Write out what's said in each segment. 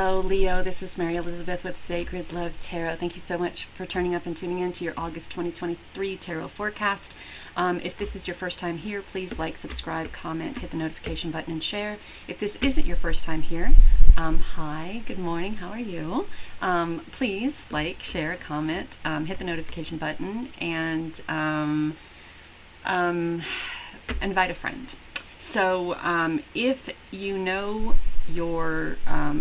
Hello, Leo. This is Mary Elizabeth with Sacred Love Tarot. Thank you so much for turning up and tuning in to your August 2023 tarot forecast. If this is your first time here, please like, subscribe, comment, hit the notification button, and share. If this isn't your first time here, hi, good morning, how are you? Please like, share, comment, hit the notification button, and invite a friend. So if you know your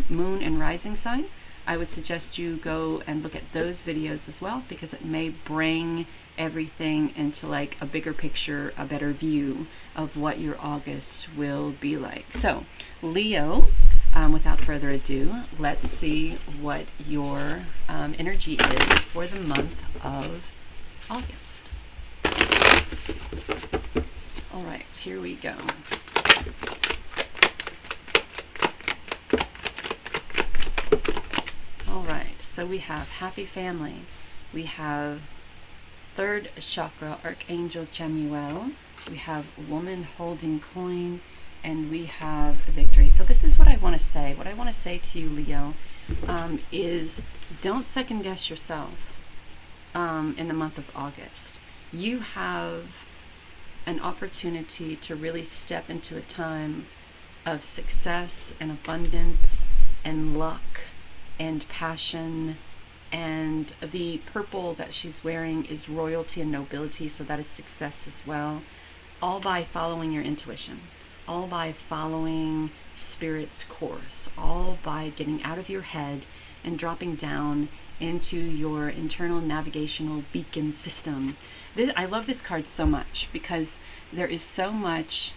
moon and rising sign, I would suggest you go and look at those videos as well, because it may bring everything into like a bigger picture, a better view of what your August will be like. So Leo, without further ado, let's see what your energy is for the month of August. All right, here we go. All right, so we have happy family. We have third chakra, Archangel Chamuel. We have woman holding coin, and we have victory. So this is what I want to say. What I want to say to you, Leo, is don't second guess yourself in the month of August. You have an opportunity to really step into a time of success and abundance and luck and passion, and the purple that she's wearing is royalty and nobility, so that is success as well, all by following your intuition, all by following Spirit's course, all by getting out of your head and dropping down into your internal navigational beacon system. I love this card so much because there is so much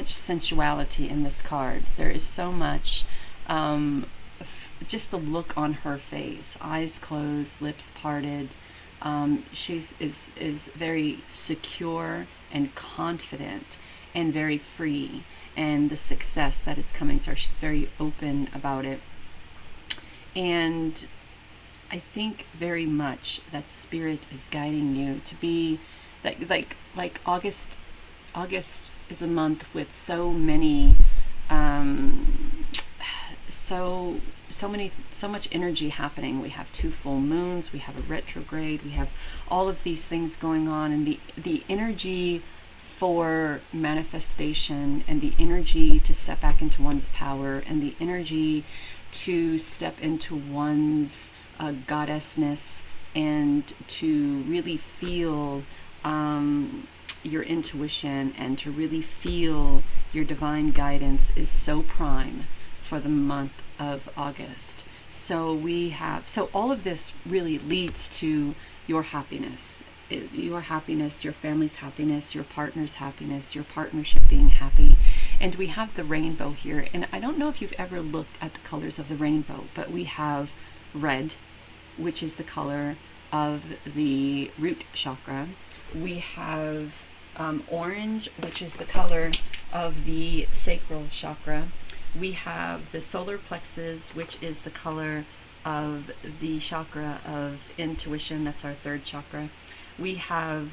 sensuality in this card. There is so much just the look on her face, eyes closed, lips parted. She's very secure and confident and very free, and the success that is coming to her, she's very open about it. And I think very much that Spirit is guiding you to be like August is a month with so many so much energy happening. We have 2 full moons, we have a retrograde, we have all of these things going on, and the energy for manifestation, and the energy to step back into one's power, and the energy to step into one's goddessness, and to really feel your intuition, and to really feel your divine guidance is so prime for the month of August. So all of this really leads to your happiness, your family's happiness, your partner's happiness, your partnership being happy. And we have the rainbow here, and I don't know if you've ever looked at the colors of the rainbow, but we have red, which is the color of the root chakra. We have orange, which is the color of the sacral chakra. We have the solar plexus, which is the color of the chakra of intuition. That's our third chakra. We have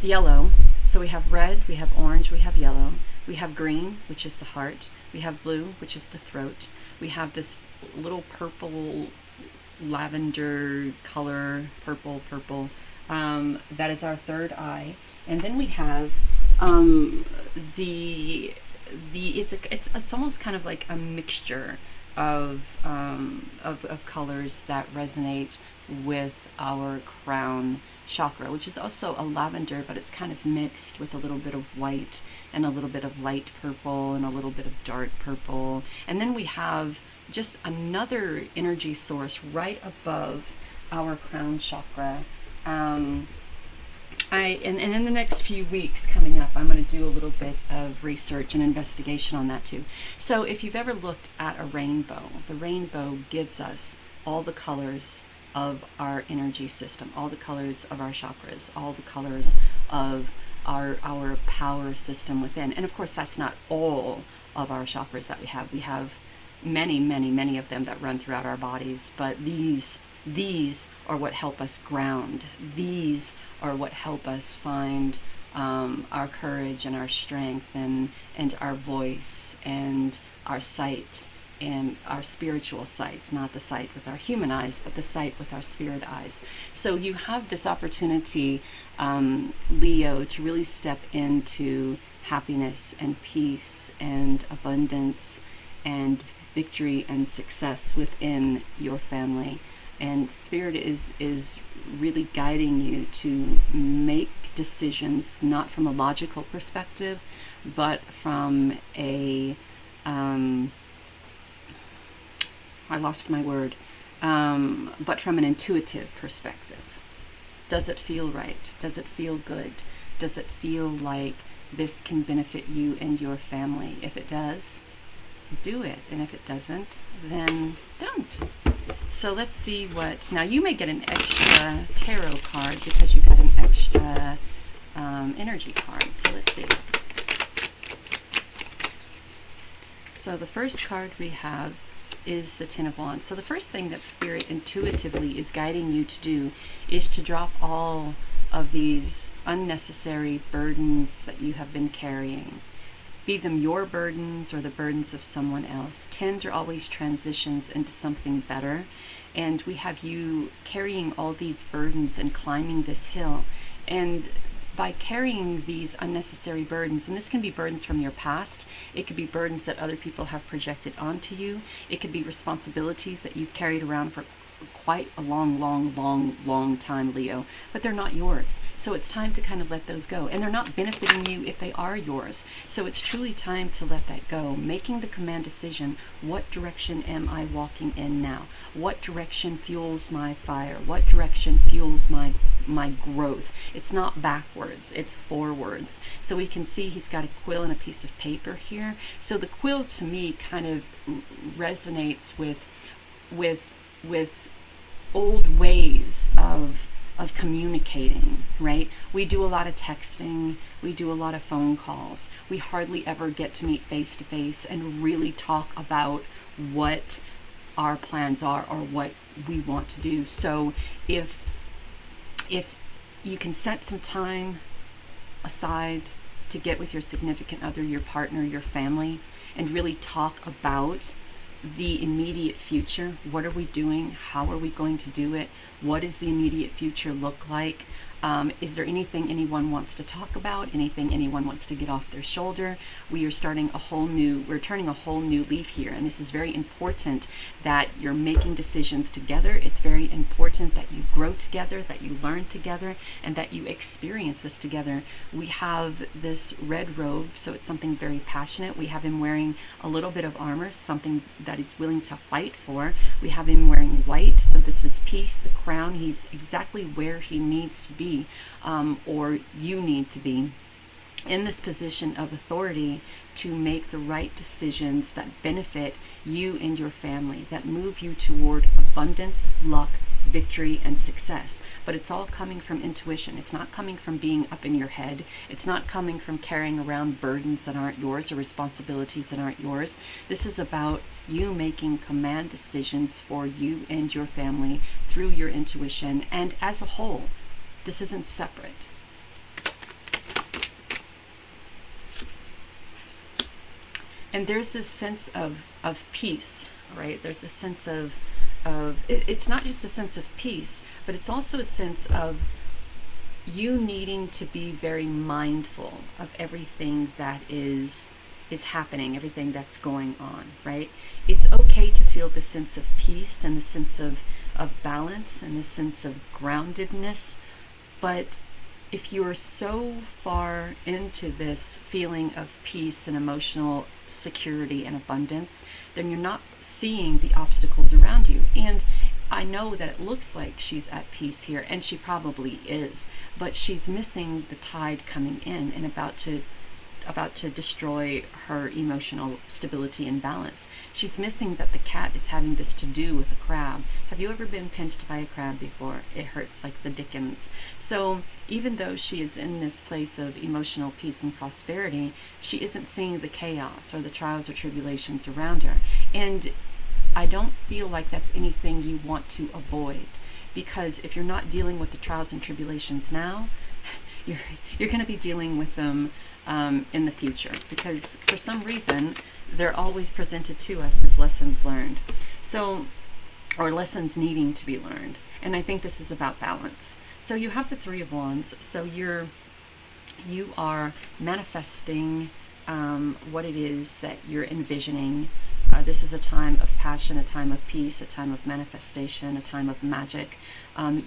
yellow. So we have red, we have orange, we have yellow. We have green, which is the heart. We have blue, which is the throat. We have this little purple lavender color, purple. That is our third eye. And then we have it's almost kind of like a mixture of colors that resonate with our crown chakra, which is also a lavender, but it's kind of mixed with a little bit of white and a little bit of light purple and a little bit of dark purple. And then we have just another energy source right above our crown chakra. And in the next few weeks coming up, I'm going to do a little bit of research and investigation on that too. So if you've ever looked at a rainbow, the rainbow gives us all the colors of our energy system, all the colors of our chakras, all the colors of our power system within. And of course, that's not all of our chakras that we have. We have many of them that run throughout our bodies, but these are what help us ground. These are what help us find our courage and our strength and our voice and our sight and our spiritual sight, not the sight with our human eyes, but the sight with our spirit eyes. So you have this opportunity, Leo, to really step into happiness and peace and abundance and victory and success within your family. And Spirit is really guiding you to make decisions not from a logical perspective, but from a I lost my word, but from an intuitive perspective. Does it feel right? Does it feel good? Does it feel like this can benefit you and your family? If it does, do it. And if it doesn't, then don't. So let's see what, now you may get an extra tarot card because you got an extra energy card. So let's see. So the first card we have is the Ten of Wands. So the first thing that Spirit intuitively is guiding you to do is to drop all of these unnecessary burdens that you have been carrying. Be them your burdens or the burdens of someone else. Tens are always transitions into something better. And we have you carrying all these burdens and climbing this hill. And by carrying these unnecessary burdens, and this can be burdens from your past, it could be burdens that other people have projected onto you, it could be responsibilities that you've carried around for quite a long time, Leo, but they're not yours. So it's time to kind of let those go. And they're not benefiting you if they are yours. So it's truly time to let that go. Making the command decision, what direction am I walking in now? What direction fuels my fire? What direction fuels my growth? It's not backwards, it's forwards. So we can see he's got a quill and a piece of paper here. So the quill to me kind of resonates with old ways of communicating, right? We do a lot of texting, we do a lot of phone calls. We hardly ever get to meet face to face and really talk about what our plans are or what we want to do. So if you can set some time aside to get with your significant other, your partner, your family, and really talk about the immediate future. What are we doing? How are we going to do it? What does the immediate future look like? Is there anything anyone wants to talk about? Anything anyone wants to get off their shoulder? We're turning a whole new leaf here. And this is very important that you're making decisions together. It's very important that you grow together, that you learn together, and that you experience this together. We have this red robe, so it's something very passionate. We have him wearing a little bit of armor, something that he's willing to fight for. We have him wearing white, so this is peace, the crown. He's exactly where he needs to be. Or you need to be in this position of authority to make the right decisions that benefit you and your family, that move you toward abundance, luck, victory, and success. But it's all coming from intuition. It's not coming from being up in your head. It's not coming from carrying around burdens that aren't yours or responsibilities that aren't yours. This is about you making command decisions for you and your family through your intuition and as a whole. This isn't separate. And there's this sense of peace, right? There's a sense of it's not just a sense of peace, but it's also a sense of you needing to be very mindful of everything that is happening, everything that's going on, right? It's okay to feel the sense of peace and the sense of balance and the sense of groundedness. But if you're so far into this feeling of peace and emotional security and abundance, then you're not seeing the obstacles around you. And I know that it looks like she's at peace here, and she probably is, but she's missing the tide coming in and about to destroy her emotional stability and balance. She's missing that the cat is having this to do with a crab. Have you ever been pinched by a crab before? It hurts like the dickens. So even though she is in this place of emotional peace and prosperity, she isn't seeing the chaos or the trials or tribulations around her. And I don't feel like that's anything you want to avoid, because if you're not dealing with the trials and tribulations now, you're you're going to be dealing with them in the future, because for some reason they're always presented to us as lessons learned, so, or lessons needing to be learned. And I think this is about balance. So you have the Three of Wands. So you are manifesting what it is that you're envisioning. This is a time of passion, a time of peace, a time of manifestation, a time of magic.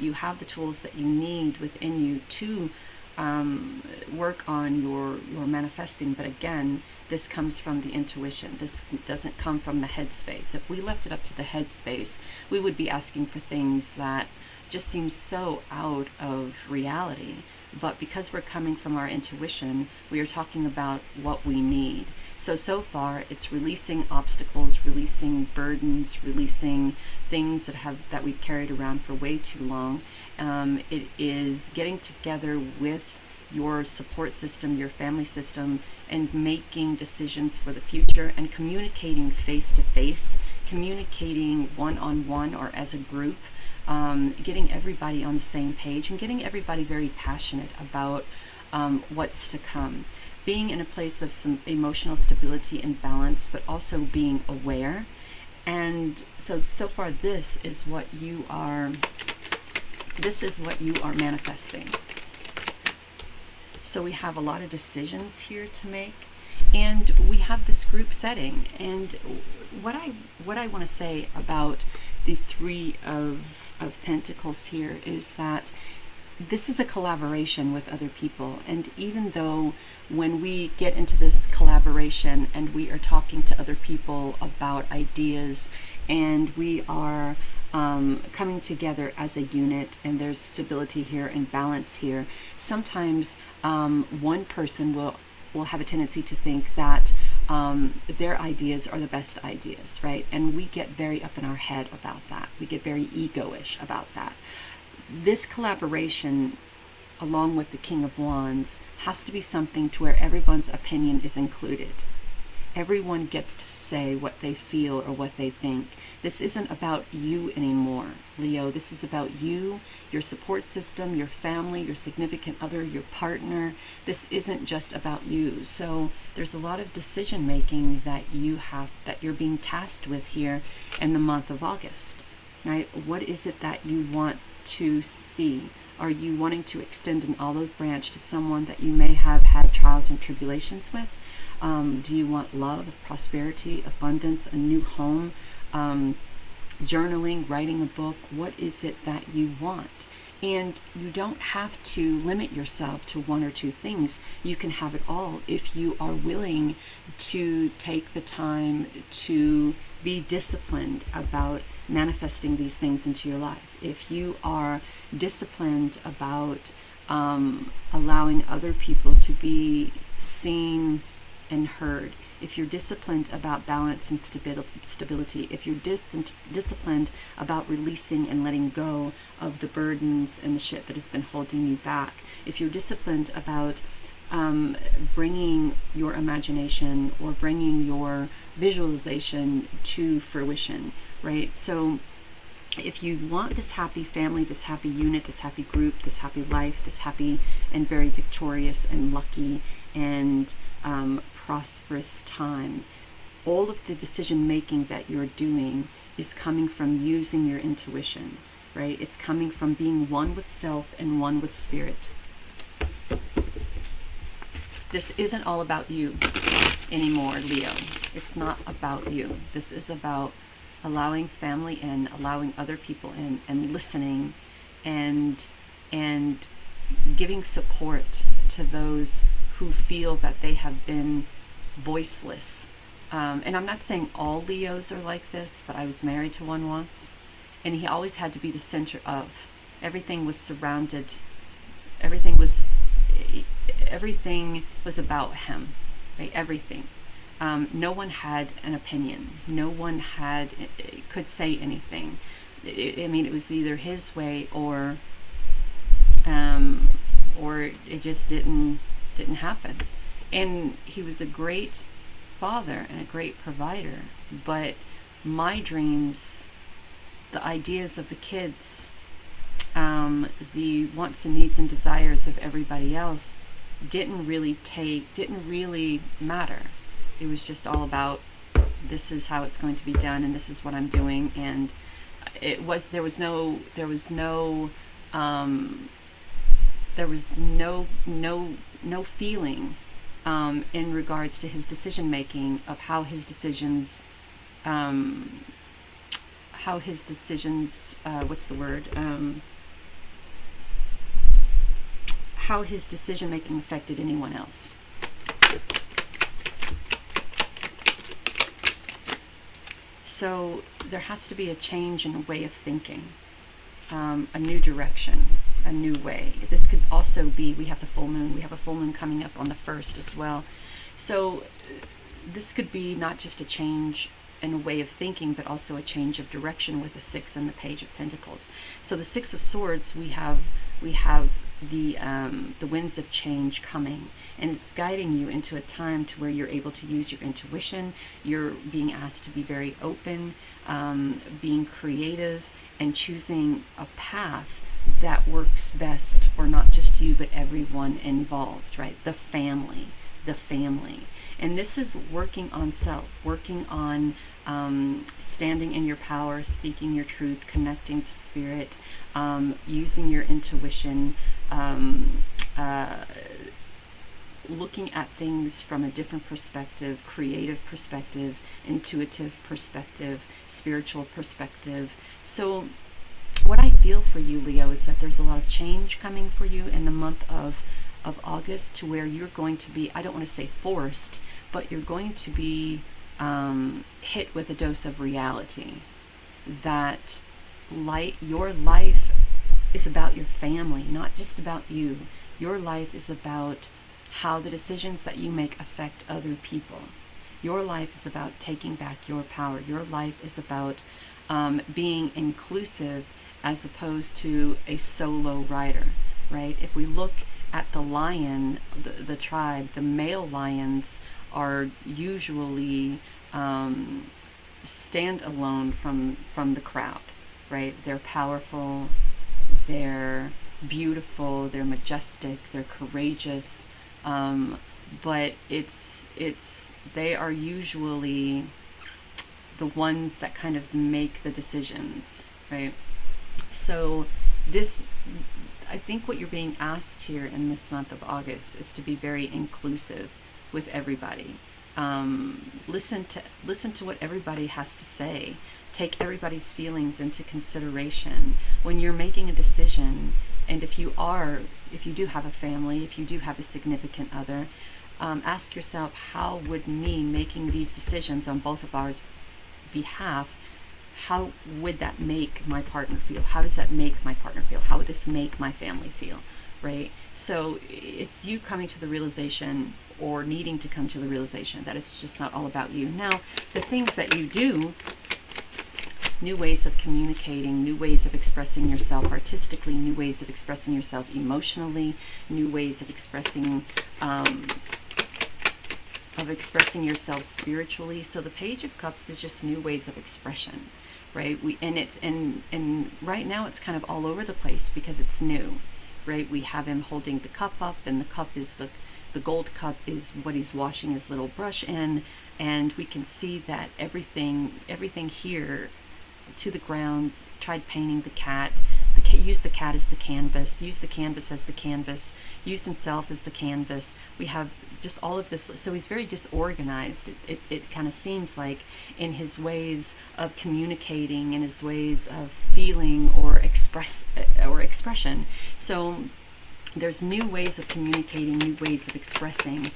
You have the tools that you need within you to work on your manifesting. But again, this comes from the intuition. This doesn't come from the headspace. If we left it up to the headspace, we would be asking for things that just seem so out of reality. But because we're coming from our intuition, we are talking about what we need. So far, it's releasing obstacles, releasing burdens, releasing things that we've carried around for way too long. It is getting together with your support system, your family system, and making decisions for the future, and communicating face-to-face, communicating one-on-one or as a group, getting everybody on the same page, and getting everybody very passionate about what's to come. Being in a place of some emotional stability and balance, but also being aware. And so far, this is what you are manifesting. So we have a lot of decisions here to make, and we have this group setting. And what I want to say about the Three of Pentacles here is that this is a collaboration with other people. And even though when we get into this collaboration and we are talking to other people about ideas, and we are coming together as a unit, and there's stability here and balance here, sometimes one person will have a tendency to think that their ideas are the best ideas, right? And we get very up in our head about that. We get very egoish about that. This collaboration, along with the King of Wands, has to be something to where everyone's opinion is included. Everyone gets to say what they feel or what they think. This isn't about you anymore, Leo. This is about you, your support system, your family, your significant other, your partner. This isn't just about you. So there's a lot of decision making that you're being tasked with here in the month of August, right? What is it that you want to see? Are you wanting to extend an olive branch to someone that you may have had trials and tribulations with? Do you want love, prosperity, abundance, a new home, journaling, writing a book? What is it that you want? And you don't have to limit yourself to one or two things. You can have it all if you are willing to take the time to be disciplined about manifesting these things into your life. If you are disciplined about allowing other people to be seen and heard, if you're disciplined about balance and stability, if you're disciplined about releasing and letting go of the burdens and the shit that has been holding you back, if you're disciplined about bringing your imagination or bringing your visualization to fruition, right? So if you want this happy family, this happy unit, this happy group, this happy life, this happy and very victorious and lucky and prosperous time, all of the decision making that you're doing is coming from using your intuition, right? It's coming from being one with self and one with spirit. This isn't all about you anymore, Leo. It's not about you. This is about allowing family in, allowing other people in, and listening and giving support to those who feel that they have been voiceless. And I'm not saying all Leos are like this, but I was married to one once, and he always had to be the center of. Everything was surrounded, everything was about him, right? Everything. No one had an opinion. No one could say anything. It was either his way or it just didn't happen. And he was a great father and a great provider, but my dreams, the ideas of the kids, the wants and needs and desires of everybody else didn't really matter. It was just all about, this is how it's going to be done, and this is what I'm doing. And there was no feeling in regards to his decision making of how his decisions how his decision making affected anyone else. So there has to be a change in a way of thinking, a new direction, a new way. This could also be, we have the full moon. We have a full moon coming up on the 1st as well. So this could be not just a change in a way of thinking, but also a change of direction with the 6 and the Page of Pentacles. So the 6 of Swords, we have the winds of change coming, and it's guiding you into a time to where you're able to use your intuition. You're being asked to be very open, being creative, and choosing a path that works best for not just you, but everyone involved, right? The family. And this is working on self, working on standing in your power, speaking your truth, connecting to spirit, using your intuition, looking at things from a different perspective, creative perspective, intuitive perspective, spiritual perspective. So what I feel for you, Leo, is that there's a lot of change coming for you in the month of August, to where you're going to be, I don't want to say forced, but you're going to be hit with a dose of reality that your life is about your family, not just about you. Your life is about how the decisions that you make affect other people. Your life is about taking back your power. Your life is about being inclusive as opposed to a solo rider, right? If we look at the lion, the tribe, the male lions are usually stand alone from the crowd, right? They're powerful, they're beautiful, they're majestic, they're courageous, but they are usually the ones that kind of make the decisions, right? So I think what you're being asked here in this month of August is to be very inclusive with everybody. Listen to what everybody has to say. Take everybody's feelings into consideration when you're making a decision. And if you do have a family, if you do have a significant other, ask yourself, how would me making these decisions on both of our behalf, how would that make my partner feel? How does that make my partner feel? How would this make my family feel, right? So it's you coming to the realization, or needing to come to the realization, that it's just not all about you. Now, the things that you do, new ways of communicating, new ways of expressing yourself artistically, new ways of expressing yourself emotionally, new ways of expressing yourself spiritually. So the Page of Cups is just new ways of expression, right? And right now it's kind of all over the place because it's new, right? We have him holding the cup up, and the cup is the gold cup is what he's washing his little brush in, and we can see that everything here to the ground. Tried painting the cat. Used the cat as the canvas. Used the canvas as the canvas. Used himself as the canvas. We have just all of this. So he's very disorganized. It kind of seems like, in his ways of communicating, in his ways of feeling or expression. So there's new ways of communicating, new ways of expressing,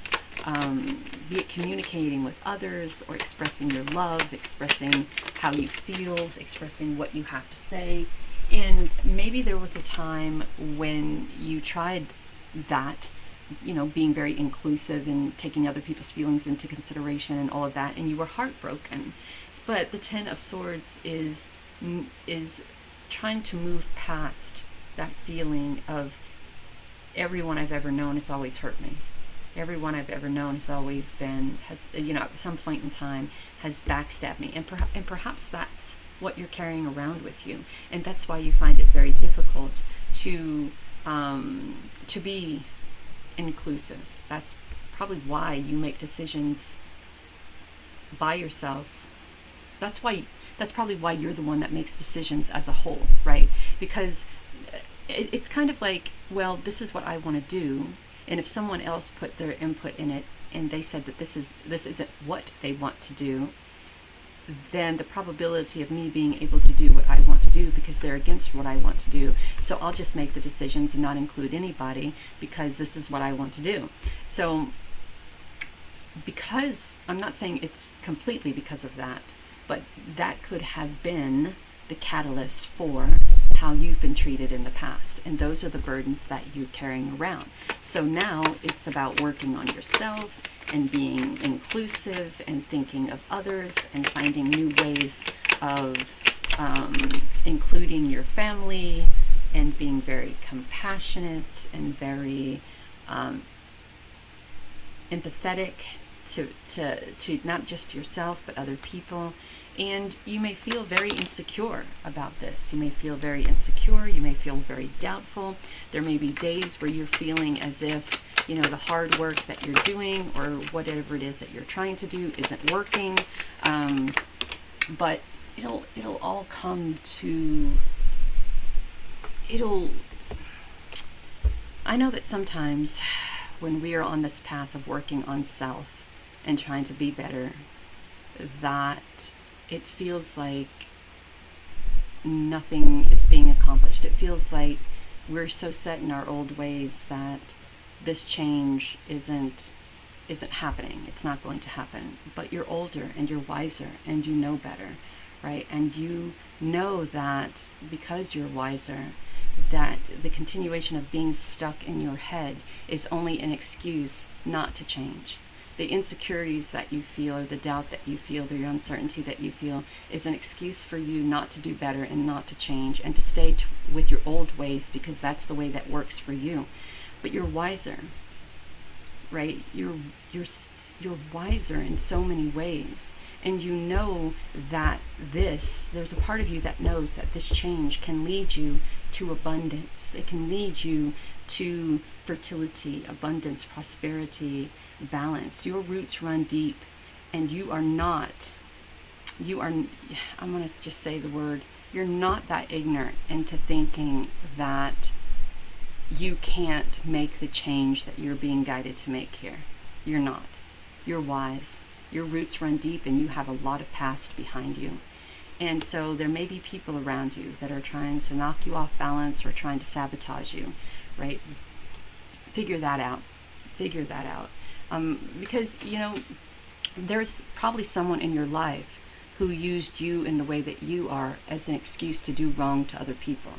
be it communicating with others, or expressing your love, expressing how you feel, expressing what you have to say. And maybe there was a time when you tried that, being very inclusive and taking other people's feelings into consideration and all of that, and you were heartbroken. But the 10 of Swords is trying to move past that feeling of, everyone I've ever known has always hurt me. Everyone I've ever known has always at some point in time has backstabbed me. And perhaps that's what you're carrying around with you. And that's why you find it very difficult to be inclusive. That's probably why you make decisions by yourself. That's probably why you're the one that makes decisions as a whole, right? Because it's kind of like, well, this is what I want to do, and if someone else put their input in it and they said that this isn't what they want to do, then the probability of me being able to do what I want to do, because they're against what I want to do, so I'll just make the decisions and not include anybody because this is what I want to do. So because I'm not saying it's completely because of that, but that could have been the catalyst for how you've been treated in the past, and those are the burdens that you're carrying around. So now it's about working on yourself and being inclusive and thinking of others and finding new ways of including your family and being very compassionate and very empathetic to not just yourself but other people. And you may feel very insecure about this. You may feel very insecure. You may feel very doubtful. There may be days where you're feeling as if, the hard work that you're doing or whatever it is that you're trying to do isn't working. But it'll all come to, I know that sometimes when we are on this path of working on self and trying to be better, that it feels like nothing is being accomplished. It feels like we're so set in our old ways that this change isn't happening. It's not going to happen. But you're older and you're wiser and you know better, right? And you know that because you're wiser, that the continuation of being stuck in your head is only an excuse not to change. The insecurities that you feel, or the doubt that you feel, the uncertainty that you feel, is an excuse for you not to do better and not to change and to stay with your old ways, because that's the way that works for you. But you're wiser, right? You're wiser in so many ways, and you know that there's a part of you that knows that this change can lead you to abundance. It can lead you to fertility, abundance, prosperity, balance. Your roots run deep, and I'm going to just say the word, you're not that ignorant into thinking that you can't make the change that you're being guided to make here. You're not. You're wise. Your roots run deep, and you have a lot of past behind you. And so there may be people around you that are trying to knock you off balance or trying to sabotage you, right? Figure that out. Because, there's probably someone in your life who used you in the way that you are as an excuse to do wrong to other people,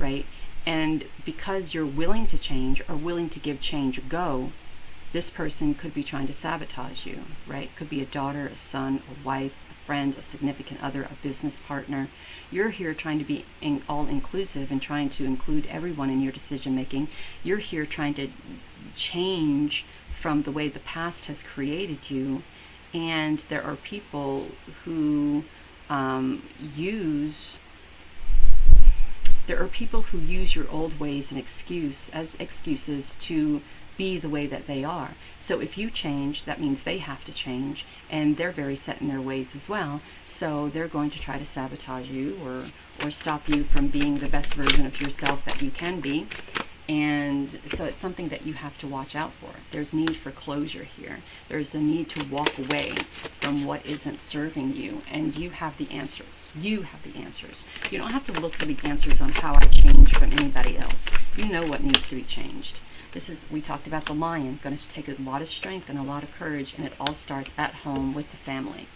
right? And because you're willing to change or willing to give change a go, this person could be trying to sabotage you, right? Could be a daughter, a son, a wife, a friend, a significant other, a business partner. You're here trying to be all inclusive and trying to include everyone in your decision making. You're here trying to change from the way the past has created you. And there are people who use your old ways and as excuses to be the way that they are. So if you change, that means they have to change, and they're very set in their ways as well. So they're going to try to sabotage you or stop you from being the best version of yourself that you can be. And so it's something that you have to watch out for. There's need for closure here. There's a need to walk away from what isn't serving you, and you have the answers. You have the answers. You don't have to look for the answers on how I change from anybody else. You know what needs to be changed. We talked about the lion, going to take a lot of strength and a lot of courage, and it all starts at home with the family.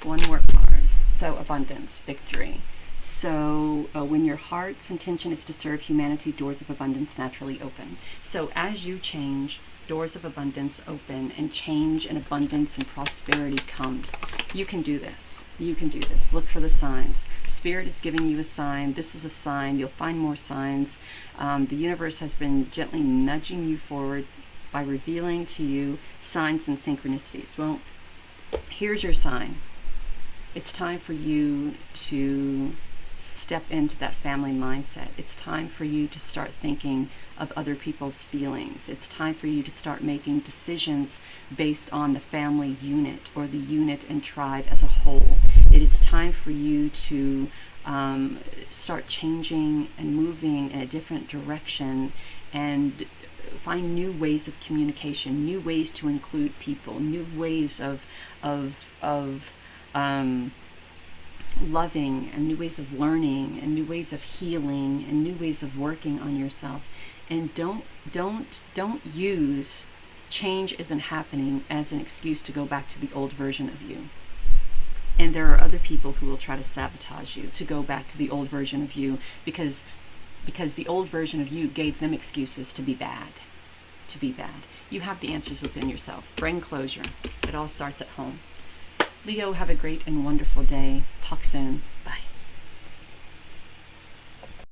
One more card. So abundance, victory. So when your heart's intention is to serve humanity, doors of abundance naturally open. So as you change, doors of abundance open, and change and abundance and prosperity comes. You can do this. You can do this. Look for the signs. Spirit is giving you a sign. This is a sign. You'll find more signs. The universe has been gently nudging you forward by revealing to you signs and synchronicities. Well, Here's your sign. It's time for you to step into that family mindset. It's time for you to start thinking of other people's feelings. It's time for you to start making decisions based on the family unit or the unit and tribe as a whole. It is time for you to start changing and moving in a different direction and find new ways of communication, new ways to include people, new ways of loving, and new ways of learning, and new ways of healing, and new ways of working on yourself. And don't use change isn't happening as an excuse to go back to the old version of you. And there are other people who will try to sabotage you to go back to the old version of you because the old version of you gave them excuses to be bad. You have the answers within yourself. Bring closure. It all starts at home. Leo, have a great and wonderful day. Talk